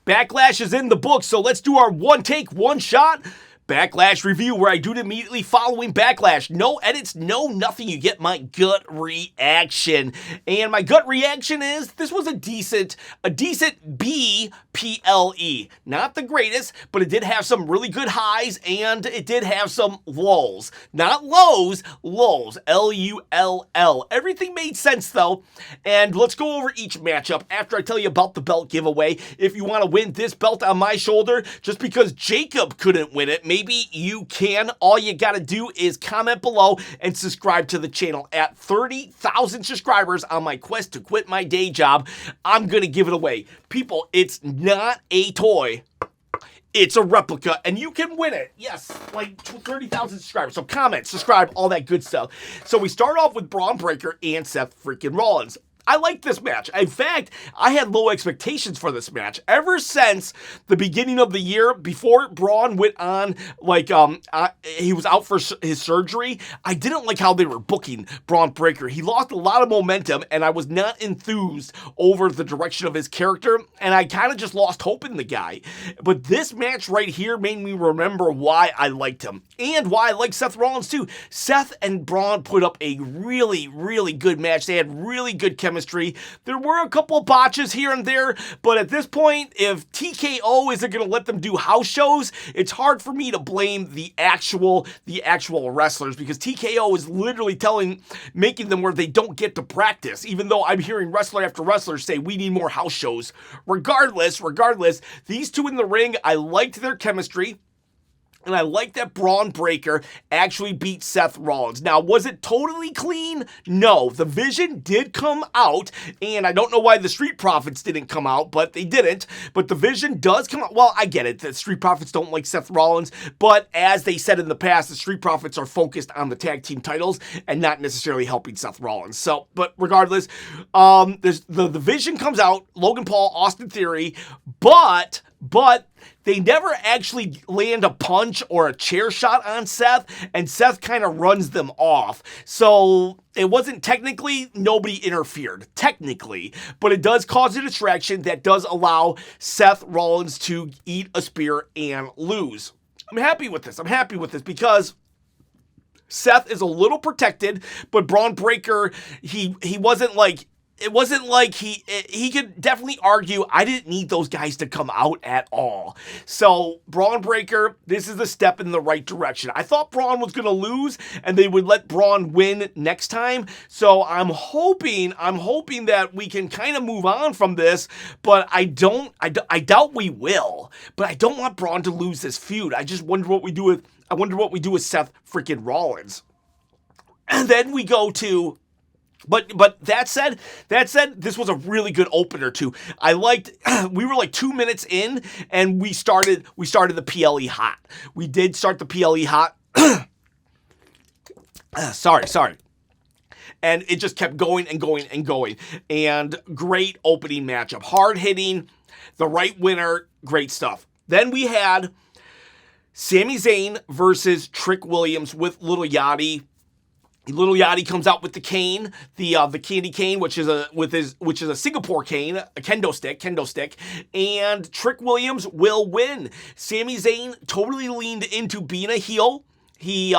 Backlash is in the book, so let's do our one take, one shot Backlash review, where I do it immediately following Backlash. No edits, no nothing. You get my gut reaction. And my gut reaction is this was a decent B PLE. Not the greatest, but it did have some really good highs, and it did have some lulls. Not lows, lulls. Lull. Everything made sense, though. And let's go over each matchup after I tell you about the belt giveaway. If you want to win this belt on my shoulder, just because Jacob couldn't win it, maybe you can. All you got to do is comment below and subscribe to the channel. At 30,000 subscribers on my quest to quit my day job, I'm going to give it away. People, it's not a toy. It's a replica, and you can win it. Yes, like 30,000 subscribers. So comment, subscribe, all that good stuff. So we start off with Bron Breakker and Seth freaking Rollins. I like this match. In fact, I had low expectations for this match. Ever since the beginning of the year, before Braun went on, he was out for his surgery, I didn't like how they were booking Bron Breakker. He lost a lot of momentum, and I was not enthused over the direction of his character, and I kind of just lost hope in the guy. But this match right here made me remember why I liked him, and why I like Seth Rollins too. Seth and Braun put up a really, really good match. They had really good chemistry. There were a couple of botches here and there, but at this point, if TKO isn't going to let them do house shows, it's hard for me to blame the actual wrestlers, because TKO is literally making them where they don't get to practice, even though I'm hearing wrestler after wrestler say we need more house shows. Regardless, these two in the ring, I liked their chemistry. And I like that Bron Breakker actually beat Seth Rollins. Now, was it totally clean? No. The Vision did come out, and I don't know why the Street Profits didn't come out, but they didn't. But the Vision does come out. Well, I get it. The Street Profits don't like Seth Rollins, but as they said in the past, the Street Profits are focused on the tag team titles and not necessarily helping Seth Rollins. So, but regardless, the Vision comes out, Logan Paul, Austin Theory, but they never actually land a punch or a chair shot on Seth, and Seth kind of runs them off. So it wasn't technically, nobody interfered, technically, but it does cause a distraction that does allow Seth Rollins to eat a spear and lose. I'm happy with this because Seth is a little protected, but Bron Breakker, he wasn't like... It wasn't like he could definitely argue, I didn't need those guys to come out at all. So, Bron Breakker, this is a step in the right direction. I thought Braun was going to lose, and they would let Braun win next time. So, I'm hoping that we can kind of move on from this, but I doubt we will. But I don't want Braun to lose this feud. I just wonder what we do with Seth freaking Rollins. And then we go to... But that said, this was a really good opener too. I liked, we were like 2 minutes in, and we started the PLE hot. We did start the PLE hot. Sorry. And it just kept going and going and going. And great opening matchup. Hard hitting, the right winner, great stuff. Then we had Sami Zayn versus Trick Williams with Lil Yachty. Lil Yachty comes out with the cane, the candy cane, which is a Singapore cane, a kendo stick, and Trick Williams will win. Sami Zayn totally leaned into being a heel. He,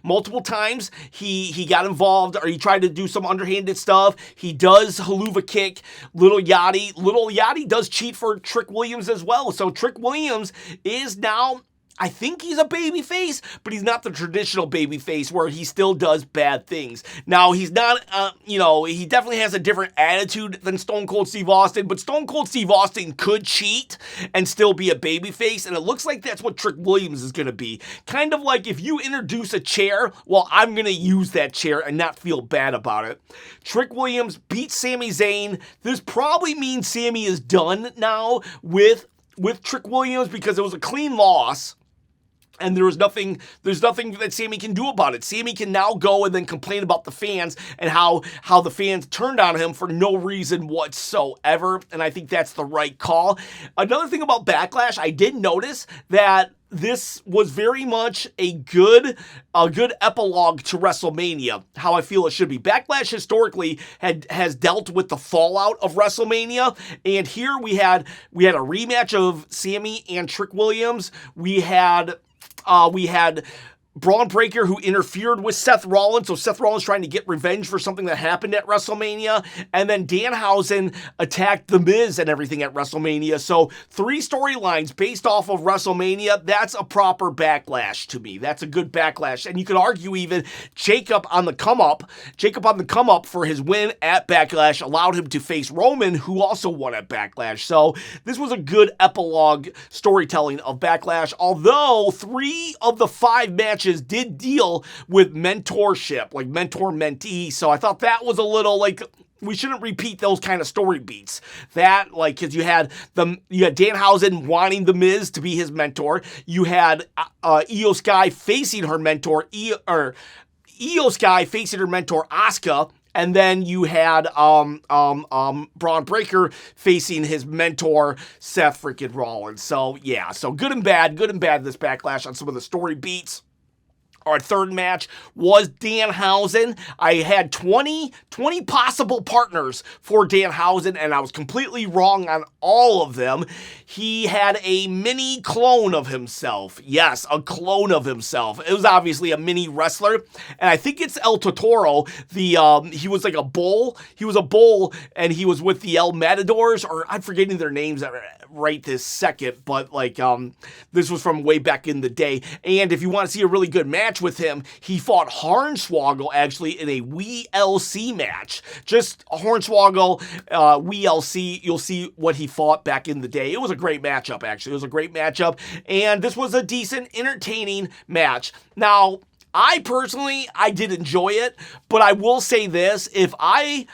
multiple times, he got involved, or he tried to do some underhanded stuff. He does haluva kick Lil Yachty does cheat for Trick Williams as well. So Trick Williams is now... I think he's a babyface, but he's not the traditional babyface where he still does bad things. Now, he's not, he definitely has a different attitude than Stone Cold Steve Austin, but Stone Cold Steve Austin could cheat and still be a babyface, and it looks like that's what Trick Williams is going to be. Kind of like if you introduce a chair, well, I'm going to use that chair and not feel bad about it. Trick Williams beats Sami Zayn. This probably means Sami is done now with Trick Williams because it was a clean loss. And there's nothing that Sami can do about it. Sami can now go and then complain about the fans and how the fans turned on him for no reason whatsoever. And I think that's the right call. Another thing about Backlash, I did notice that this was very much a good epilogue to WrestleMania, how I feel it should be. Backlash historically has dealt with the fallout of WrestleMania, and here we had a rematch of Sami and Trick Williams. We had Bron Breakker, who interfered with Seth Rollins, so Seth Rollins trying to get revenge for something that happened at WrestleMania, and then Hausen attacked The Miz and everything at WrestleMania. So 3 storylines based off of WrestleMania. That's a proper Backlash to me. That's a good Backlash, and you could argue even Jacob on the come up for his win at Backlash allowed him to face Roman, who also won at Backlash. So this was a good epilogue storytelling of Backlash, although 3 of the 5 matches did deal with mentorship, like mentor-mentee. So I thought that was a little like, we shouldn't repeat those kind of story beats. That, like, because you had Danhausen wanting The Miz to be his mentor. You had Io Sky facing her mentor, Io Sky facing her mentor Asuka. And then you had Bron Breakker facing his mentor, Seth freaking Rollins. So, yeah, so good and bad this Backlash on some of the story beats. Our third match was Danhausen. I had 20 possible partners for Danhausen, and I was completely wrong on all of them. He had a mini clone of himself. Yes, a clone of himself. It was obviously a mini wrestler, and I think it's El Totoro. He was like a bull. He was a bull, and he was with the El Matadors, or I'm forgetting their names right this second, but like this was from way back in the day. And if you want to see a really good match with him, he fought Hornswoggle actually in a WLC match. Just Hornswoggle, WLC, you'll see what he fought back in the day. It was a great matchup, actually. It was a great matchup, and this was a decent, entertaining match. Now, I did enjoy it, but I will say this, if I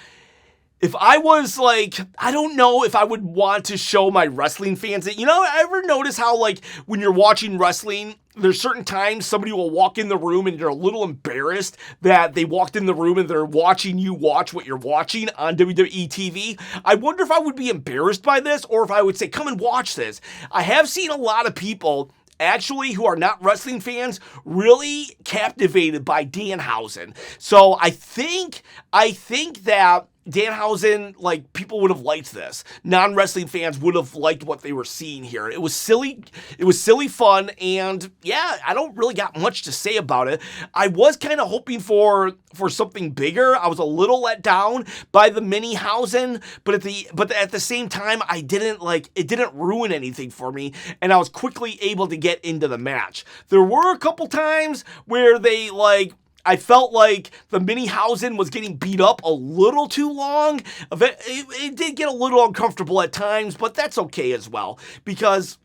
was like, I don't know if I would want to show my wrestling fans that, ever notice how, like, when you're watching wrestling, there's certain times somebody will walk in the room and you're a little embarrassed that they walked in the room and they're watching you watch what you're watching on WWE TV. I wonder if I would be embarrassed by this or if I would say, come and watch this. I have seen a lot of people actually who are not wrestling fans really captivated by Danhausen. So I think that Danhausen, like, people would have liked this. Non-wrestling fans would have liked what they were seeing here. It was silly fun, and yeah, I don't really got much to say about it. I was kind of hoping for something bigger. I was a little let down by the mini Hausen, but at the same time, it didn't ruin anything for me, and I was quickly able to get into the match. There were a couple times where I felt like the mini Hausen was getting beat up a little too long. It did get a little uncomfortable at times, but that's okay as well, because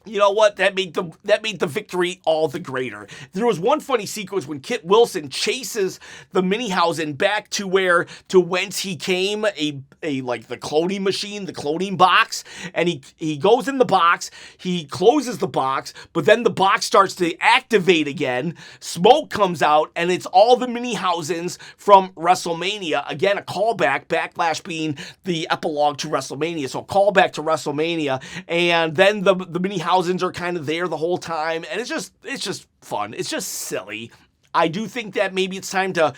you know what? That made the victory all the greater. There was one funny sequence when Kit Wilson chases the mini Hausen back to whence he came, like the cloning machine, the cloning box, and he goes in the box, he closes the box, but then the box starts to activate again. Smoke comes out, and it's all the mini Hausens from WrestleMania. Again, a callback, Backlash being the epilogue to WrestleMania, so a callback to WrestleMania, and then the mini Hausens are kind of there the whole time, and it's just fun. It's just silly. I do think that maybe it's time to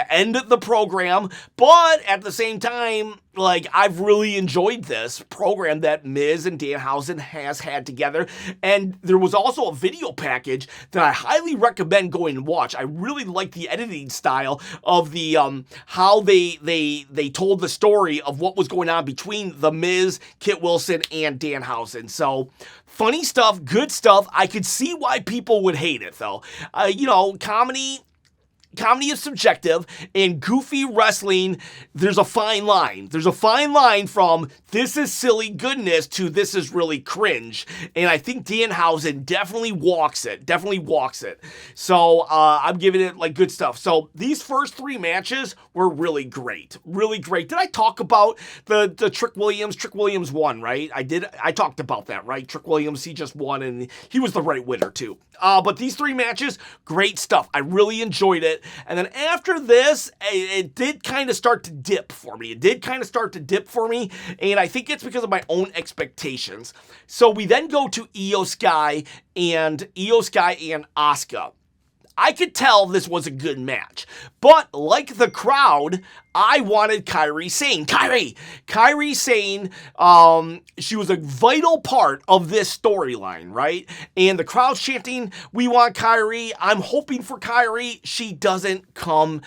end the program, but at the same time, like, I've really enjoyed this program that Miz and Danhausen has had together, and there was also a video package that I highly recommend going and watch. I really like the editing style of the how they told the story of what was going on between the Miz, Kit Wilson, and Danhausen. So funny stuff, good stuff. I could see why people would hate it, though. Comedy comedy is subjective, and goofy wrestling, there's a fine line. There's a fine line from this is silly goodness to this is really cringe. And I think Danhausen definitely walks it. So I'm giving it like good stuff. So these first 3 matches were really great. Really great. Did I talk about the Trick Williams? Trick Williams won, right? I talked about that, right? Trick Williams, he just won, and he was the right winner too. But these 3 matches, great stuff. I really enjoyed it. And then after this, it did kind of start to dip for me. And I think it's because of my own expectations. So we then go to Io Sky and Asuka. I could tell this was a good match, but like the crowd, I wanted Kairi Sane. Kairi Sane, she was a vital part of this storyline, right? And the crowd's chanting, "We want Kairi." I'm hoping for Kairi. She doesn't come.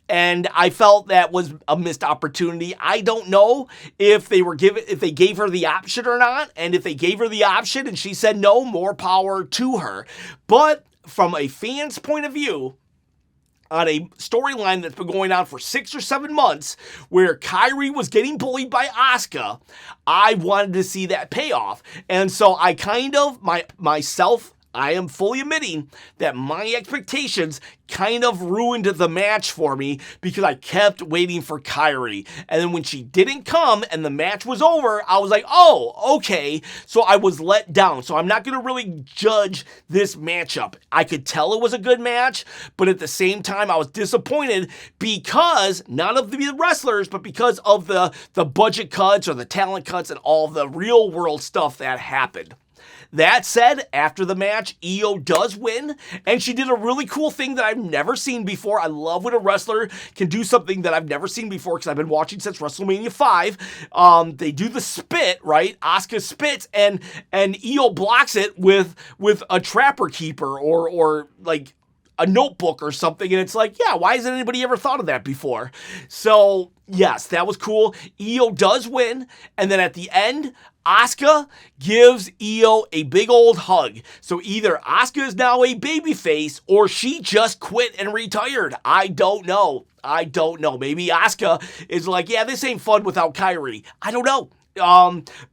And I felt that was a missed opportunity. I don't know if they gave her the option or not. And if they gave her the option and she said no, more power to her. But from a fan's point of view, on a storyline that's been going on for 6 or 7 months, where Kairi was getting bullied by Asuka, I wanted to see that payoff. And so I I am fully admitting that my expectations kind of ruined the match for me because I kept waiting for Kairi. And then when she didn't come and the match was over, I was like, oh, okay. So I was let down. So I'm not going to really judge this matchup. I could tell it was a good match, but at the same time, I was disappointed because not of the wrestlers, but because of the budget cuts or the talent cuts and all the real world stuff that happened. That said, after the match, Io does win, and she did a really cool thing that I've never seen before. I love when a wrestler can do something that I've never seen before because I've been watching since WrestleMania 5. They do the spit, right? Asuka spits, and Io blocks it with a trapper keeper or like a notebook or something, and it's like, yeah, why hasn't anybody ever thought of that before? So, yes, that was cool. Io does win, and then at the end, Asuka gives Io a big old hug. So either Asuka is now a babyface or she just quit and retired. I don't know. Maybe Asuka is like, yeah, this ain't fun without Kairi. I don't know.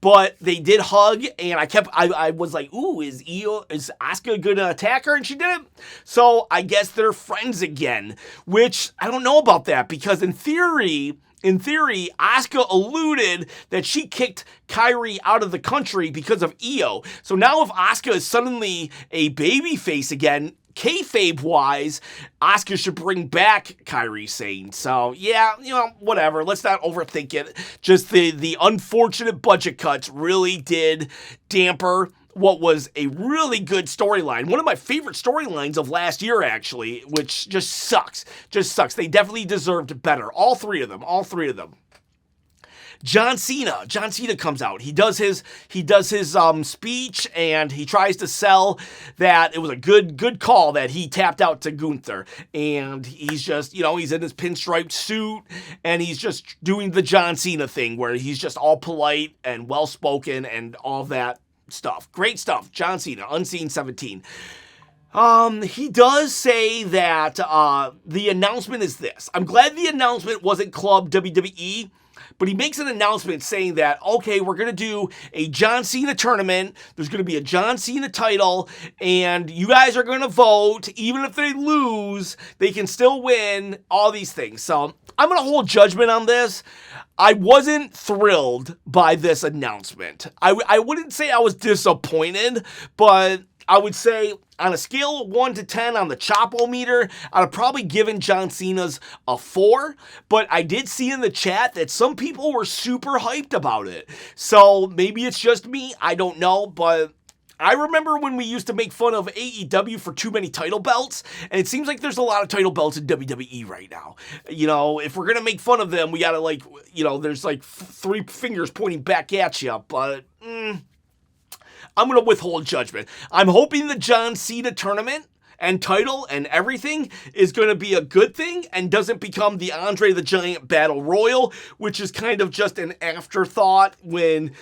But they did hug, and I was like, ooh, is Asuka gonna attack her? And she didn't. So I guess they're friends again, which I don't know about that because in theory, Asuka alluded that she kicked Kairi out of the country because of Io. So now if Asuka is suddenly a babyface again, kayfabe-wise, Asuka should bring back Kairi Sane. So, yeah, whatever. Let's not overthink it. Just the unfortunate budget cuts really did damper what was a really good storyline. One of my favorite storylines of last year, actually, which just sucks. They definitely deserved better. All three of them. John Cena comes out. He does his speech, and he tries to sell that it was a good call that he tapped out to Gunther. And he's just, he's in his pinstriped suit, and he's just doing the John Cena thing where he's just all polite and well-spoken and all that stuff. Great stuff. John Cena, Unseen 17. He does say that the announcement is this. I'm glad the announcement wasn't Club WWE, but he makes an announcement saying that, okay, we're going to do a John Cena tournament. There's going to be a John Cena title, and you guys are going to vote. Even if they lose, they can still win, all these things. So I'm going to hold judgment on this. I wasn't thrilled by this announcement. I wouldn't say I was disappointed, but I would say on a scale of 1 to 10 on the Chopo-meter, I'd have probably given John Cena's a 4, but I did see in the chat that some people were super hyped about it. So maybe it's just me, I don't know, but I remember when we used to make fun of AEW for too many title belts, and it seems like there's a lot of title belts in WWE right now. If we're going to make fun of them, we got to there's like 3 fingers pointing back at you, but I'm going to withhold judgment. I'm hoping the John Cena tournament and title and everything is going to be a good thing and doesn't become the Andre the Giant Battle Royal, which is kind of just an afterthought when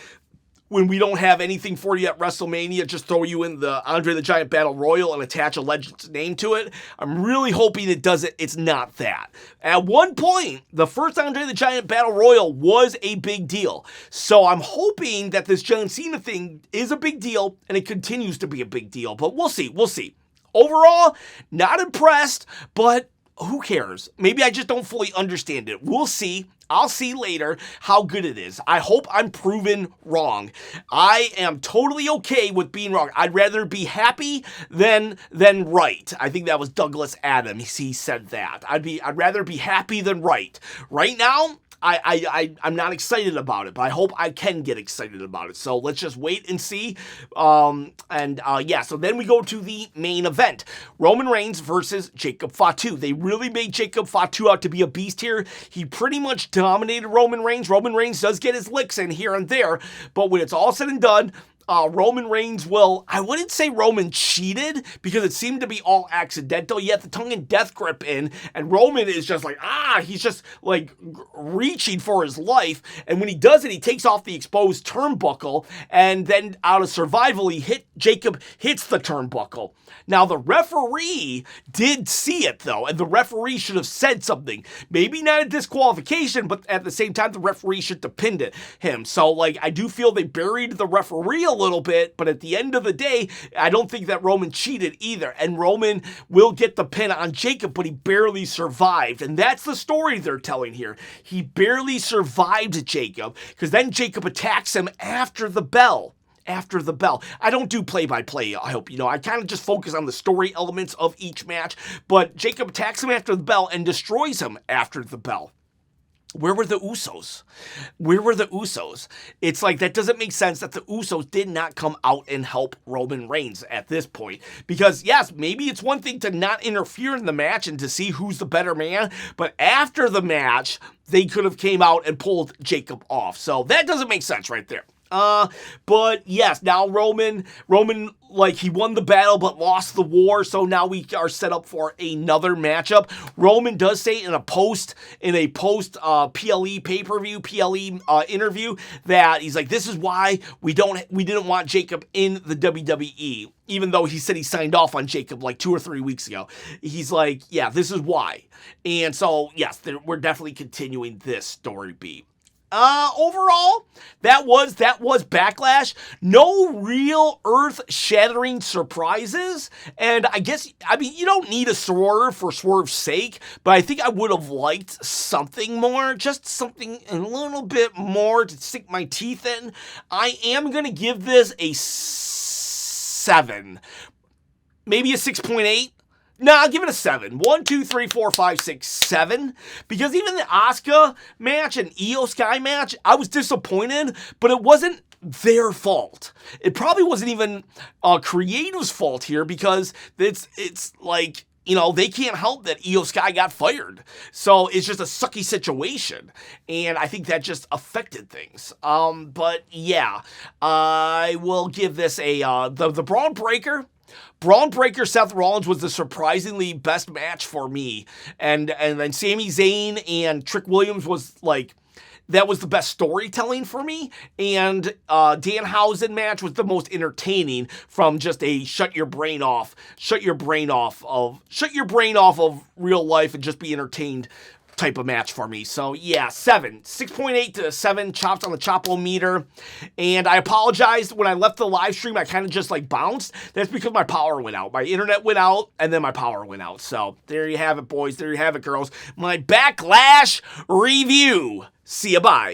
when we don't have anything for you at WrestleMania, just throw you in the Andre the Giant Battle Royal and attach a legend's name to it. I'm really hoping it doesn't. It's not that. At one point, the first Andre the Giant Battle Royal was a big deal. So I'm hoping that this John Cena thing is a big deal and it continues to be a big deal. But we'll see. We'll see. Overall, not impressed, but who cares? Maybe I just don't fully understand it. We'll see. I'll see later how good it is. I hope I'm proven wrong. I am totally okay with being wrong. I'd rather be happy than right. I think that was Douglas Adams. He said that. I'd rather be happy than right. Right now, I'm not excited about it, but I hope I can get excited about it. So let's just wait and see. So then we go to the main event. Roman Reigns versus Jacob Fatu. They really made Jacob Fatu out to be a beast here. He pretty much dominated Roman Reigns. Roman Reigns does get his licks in here and there, but when it's all said and done, Roman Reigns I wouldn't say Roman cheated because it seemed to be all accidental. He had the tongue and death grip in, and Roman is just like, he's just like reaching for his life. And when he does it, he takes off the exposed turnbuckle, and then out of survival, Jacob hits the turnbuckle. Now, the referee did see it, though, and the referee should have said something. Maybe not a disqualification, but at the same time, the referee should have pinned him. So, I do feel they buried the referee a little bit, but at the end of the day, I don't think that Roman cheated either. And Roman will get the pin on Jacob, but he barely survived. And that's the story they're telling here. He barely survived Jacob, because then Jacob attacks him after the bell. I don't do play-by-play, I hope you know. I kind of just focus on the story elements of each match, but Jacob attacks him after the bell and destroys him after the bell. Where were the Usos? It's like, that doesn't make sense that the Usos did not come out and help Roman Reigns at this point. Because, yes, maybe it's one thing to not interfere in the match and to see who's the better man, but after the match, they could have came out and pulled Jacob off. So that doesn't make sense right there. But yes, now Roman, he won the battle but lost the war, so now we are set up for another matchup. Roman does say in a post PLE pay-per-view, interview, that he's like, this is why we didn't want Jacob in the WWE, even though he said he signed off on Jacob 2 or 3 weeks ago. He's like, yeah, this is why. And so, yes, we're definitely continuing this story beat. Overall, that was Backlash. No real earth-shattering surprises. And you don't need a swerve for swerve's sake, but I think I would have liked something more, just something a little bit more to sink my teeth in. I am going to give this a 7. Maybe a 6.8. No, I'll give it a 7. 1, 2, 3, 4, 5, 6, 7. Because even the Asuka match and Io Sky match, I was disappointed, but it wasn't their fault. It probably wasn't even Creative's fault here, because it's like, they can't help that Io Sky got fired. So it's just a sucky situation. And I think that just affected things. But yeah, I will give this the Bron Breakker. Bron Breakker, Seth Rollins was the surprisingly best match for me. And then Sami Zayn and Trick Williams was that was the best storytelling for me. And Dan Hausen match was the most entertaining from just a shut your brain off of real life and just be entertained type of match for me. So yeah, 7. 6.8 to 7 chops on the Chopometer. And I apologized when I left the live stream. I kind of just bounced. That's because my power went out. My internet went out and then my power went out. So there you have it, boys. There you have it, girls. My Backlash review. See ya, bye.